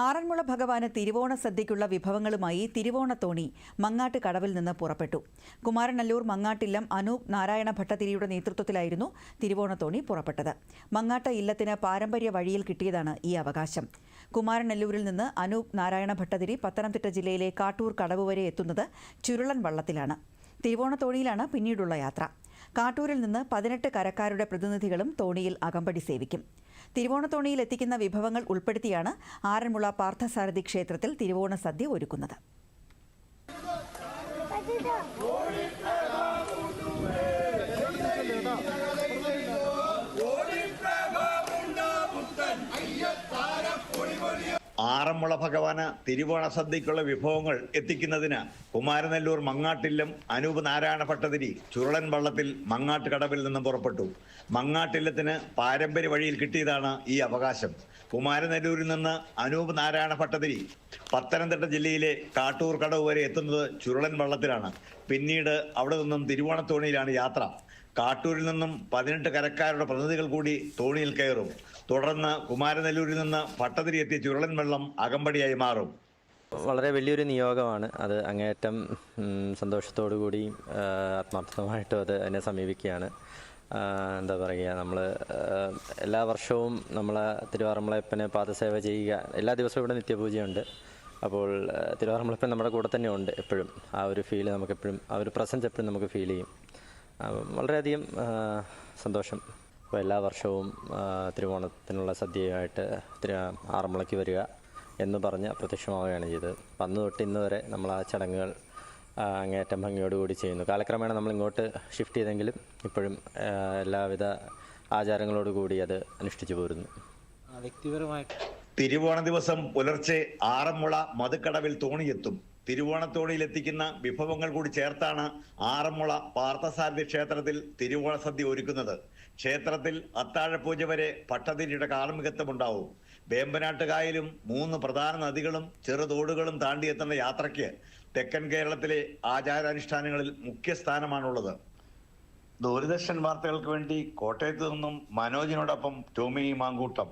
ആറന്മുള ഭഗവാന് തിരുവോണ സദ്യയ്ക്കുള്ള വിഭവങ്ങളുമായി തിരുവോണത്തോണി മങ്ങാട്ട് കടവിൽ നിന്ന് പുറപ്പെട്ടു. കുമാരനല്ലൂർ മങ്ങാട്ടില്ലം അനൂപ് നാരായണ ഭട്ടതിരിയുടെ നേതൃത്വത്തിലായിരുന്നു തിരുവോണത്തോണി പുറപ്പെട്ടത്. മങ്ങാട്ട് ഇല്ലത്തിന് പാരമ്പര്യ വഴിയിൽ കിട്ടിയതാണ് ഈ അവകാശം. കുമാരനല്ലൂരിൽ നിന്ന് അനൂപ് നാരായണ ഭട്ടതിരി പത്തനംതിട്ട ജില്ലയിലെ കാട്ടൂർ കടവ് വരെ എത്തുന്നത് ചുരുളൻ വള്ളത്തിലാണ്. തിരുവോണത്തോണിയിലാണ് പിന്നീടുള്ള യാത്ര. കാട്ടൂരിൽ നിന്ന് 18 കരക്കാരുടെ പ്രതിനിധികളും തോണിയിൽ അകമ്പടി സേവിക്കും. തിരുവോണത്തോണിയിൽ എത്തിക്കുന്ന വിഭവങ്ങൾ ഉൾപ്പെടുത്തിയാണ് ആറന്മുള പാർത്ഥസാരഥി ക്ഷേത്രത്തിൽ തിരുവോണ സദ്യ ഒരുക്കുന്നത്. ആറന്മുള ഭഗവാന് തിരുവോണ സദ്യക്കുള്ള വിഭവങ്ങൾ എത്തിക്കുന്നതിന് കുമാരനല്ലൂർ മങ്ങാട്ടില്ലം അനൂപ് നാരായണ ഭട്ടതിരി ചുരുളൻ വള്ളത്തിൽ മങ്ങാട്ട് കടവിൽ നിന്നും പുറപ്പെട്ടു. മങ്ങാട്ടില്ലത്തിന് പാരമ്പര്യ വഴിയിൽ കിട്ടിയതാണ് ഈ അവകാശം. കുമാരനല്ലൂരിൽ നിന്ന് അനൂപ് നാരായണ ഭട്ടതിരി പത്തനംതിട്ട ജില്ലയിലെ കാട്ടൂർ കടവ് വരെ എത്തുന്നത് ചുരുളൻ വള്ളത്തിലാണ്. പിന്നീട് അവിടെ നിന്നും തിരുവോണത്തോണിയിലാണ് യാത്ര. കാട്ടൂരിൽ നിന്നും 18 കരക്കാരുടെ പ്രതിനിധികൾ കൂടി തോണിയിൽ കയറും. തുടർന്ന് കുമാരനല്ലൂരിൽ നിന്ന് ഭട്ടതിരി എത്തിയ ചുരുളൻ വെള്ളം അകമ്പടിയായി മാറും. വളരെ വലിയൊരു നിയോഗമാണ് അത്. അങ്ങേയറ്റം സന്തോഷത്തോടു കൂടി ആത്മാർത്ഥമായിട്ടും അതിനെ സമീപിക്കുകയാണ്. എന്താ പറയുക, നമ്മൾ എല്ലാ വർഷവും നമ്മൾ തിരുവാറന്മുളയപ്പന് പാദസേവ ചെയ്യുക. എല്ലാ ദിവസവും ഇവിടെ നിത്യപൂജയുണ്ട്. അപ്പോൾ തിരുവാറന്മുളയപ്പൻ നമ്മുടെ കൂടെ തന്നെ ഉണ്ട് എപ്പോഴും. ആ ഒരു ഫീൽ നമുക്കെപ്പോഴും, ആ ഒരു പ്രസൻസ് എപ്പോഴും നമുക്ക് ഫീൽ ചെയ്യും. വളരെയധികം സന്തോഷം. അപ്പോൾ എല്ലാ വർഷവും തിരുവോണത്തിനുള്ള സദ്യയായിട്ട് ആറന്മുളയ്ക്ക് വരിക എന്ന് പറഞ്ഞ് പ്രത്യക്ഷമാവുകയാണ് ചെയ്തത്. അന്ന് തൊട്ട് ഇന്ന് വരെ നമ്മൾ ആ ചടങ്ങുകൾ അങ്ങേയറ്റം ഭംഗിയോടുകൂടി ചെയ്യുന്നു. കാലക്രമേണ നമ്മൾ ഇങ്ങോട്ട് ഷിഫ്റ്റ് ചെയ്തെങ്കിലും ഇപ്പോഴും എല്ലാവിധ ആചാരങ്ങളോടുകൂടി അത് അനുഷ്ഠിച്ചു പോരുന്നു. വ്യക്തിപരമായിട്ട് തിരുവോണ ദിവസം പുലർച്ചെ ആറന്മുള മധുക്കടവിൽ തോണിയെത്തും. തിരുവോണത്തോണിയിൽ എത്തിക്കുന്ന വിഭവങ്ങൾ കൂടി ചേർത്താണ് ആറന്മുള പാർത്ഥസാരഥി ക്ഷേത്രത്തിൽ തിരുവോണ സദ്യ ഒരുക്കുന്നത്. ക്ഷേത്രത്തിൽ അത്താഴപൂജ വരെ ഭട്ടതിരിയുടെ കാർമ്മികത്വമുണ്ടാവും. വേമ്പനാട്ടുകായലും 3 പ്രധാന നദികളും ചെറുതോടുകളും താണ്ടിയെത്തുന്ന യാത്രയ്ക്ക് തെക്കൻ കേരളത്തിലെ ആചാരാനുഷ്ഠാനങ്ങളിൽ മുഖ്യ സ്ഥാനമാണുള്ളത്. ദൂരദർശൻ വാർത്തകൾക്ക് വേണ്ടി കോട്ടയത്ത് നിന്നും മനോജിനോടൊപ്പം ടോമി മാങ്കൂട്ടം.